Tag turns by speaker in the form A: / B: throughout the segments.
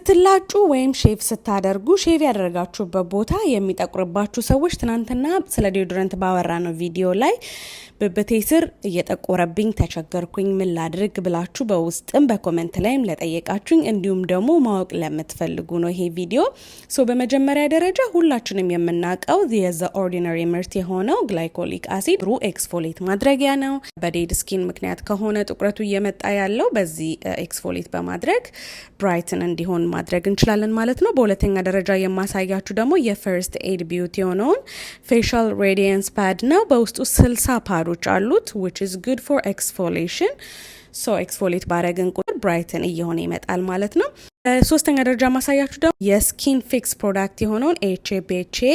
A: ስትላጩ ወይም ሼቭ ስታደርጉ ሼቭ ያደረጋችሁበት ቦታ የሚጠቁርባችሁ ሰዎች ትናንትና ስለ ዲዮድረንት ባወራ ነው ቪዲዮ ላይ ብብቴ ስር እየጠቆረብኝ ተቸገርኩኝ ምን ላድርግ ብላችሁ በውስጥም በኮሜንት ላይም ለጠየቃችሁኝ እንዲሁም ደግሞ ማወቅ ለምትፈልጉ ነው ይሄ ቪዲዮ። ሶ በመጀመሪያ ደረጃ ሁላችንም የምናውቀው የዘ ኦርዲናሪ ምርት የሆነው ግላይኮሊክ አሲድ ሩ ኤክስፎሌት ማድረጊያ ነው። በዴድ ስኪን ምክንያት ከሆነ ጥቁረቱ እየመጣ ያለው በዚህ ኤክስፎሌት በማድረግ ብራይትን እንዲሆን ማድረግ እንችላለን ማለት ነው። በሁለተኛ ደረጃ የማሳያችሁ ደግሞ የፈርስት ኤድ ቢዩቲ የሆነውን ፌሻል ሬዲየንስ ፓድ ነው። በውስጡ 60 ፓዶች አሉት which is good for exfoliation. so exfoliate ባረግን ቁጥር ብራይትን እየሆነ ይመጣል ማለት ነው። ሶስተኛ ደረጃ ማሳያችሁ ደግሞ የስኪን ፊክስ ፕሮዳክት የሆነውን ኤችኤፒኤችኤ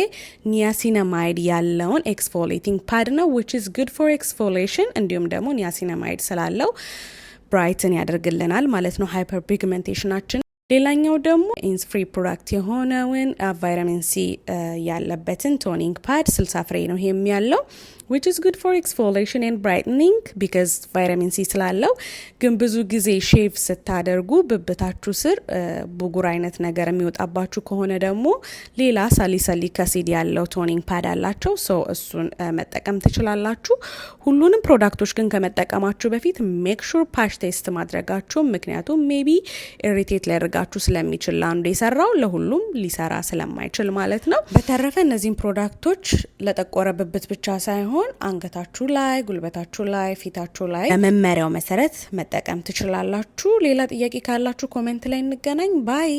A: ኒያሲናማይድ ያለውን ኤክስፎሌቲንግ ፓድ ነው which is good for exfoliation እንዲሁም ደግሞ ኒያሲናማይድ ስላለው ብራይትን ያደርግልናል ማለት ነው ሃይፐር ፒግመንቴሽናችን። ሌላኛው ደግሞ ኢንስፍሪ ፕሮዳክት የሆነውን ቫይታሚን ሲ ያለበትን ቶኒንግ ፓድ 60 ፍሬ ነው ይሄም ያለው which is good for exfoliation and brightening because vitamin C ስላለው። ግን ብዙ ጊዜ ሼቭ ስታደርጉ ብብታችሁ ስር ቡጉር አይነት ነገር የሚወጣባችሁ ከሆነ ደግሞ ሌላ ሳሊሳሊክ አሲድ ያለው ቶኒንግ ፓድ አላቸው ሶ እሱን መጠቀም ትችላላችሁ። ሁሉንም ፕሮዳክቶች ግን ከመጠቀማችሁ በፊት ሜክ ሹር ፓች ቴስት ማድረጋችሁ ምክንያቱም ሜቢ ኢሪቴት ሊያደርጋችሁ ስለሚችል አንዱ የሰራው ለሁሉም ሊሰራ ስለማይችል ማለት ነው። በተረፈ እነዚህን ፕሮዳክቶች ለጠቆረ ብብት ብቻ ሳይሆን አንገታችሁ ላይ ጉልበታችሁ ላይ ፊታችሁ ላይ በመመሪያው መሰረት መጠቀም ትችላላችሁ። ሌላ ጥያቄ ካላችሁ ኮሜንት ላይ እንገናኝ ባይ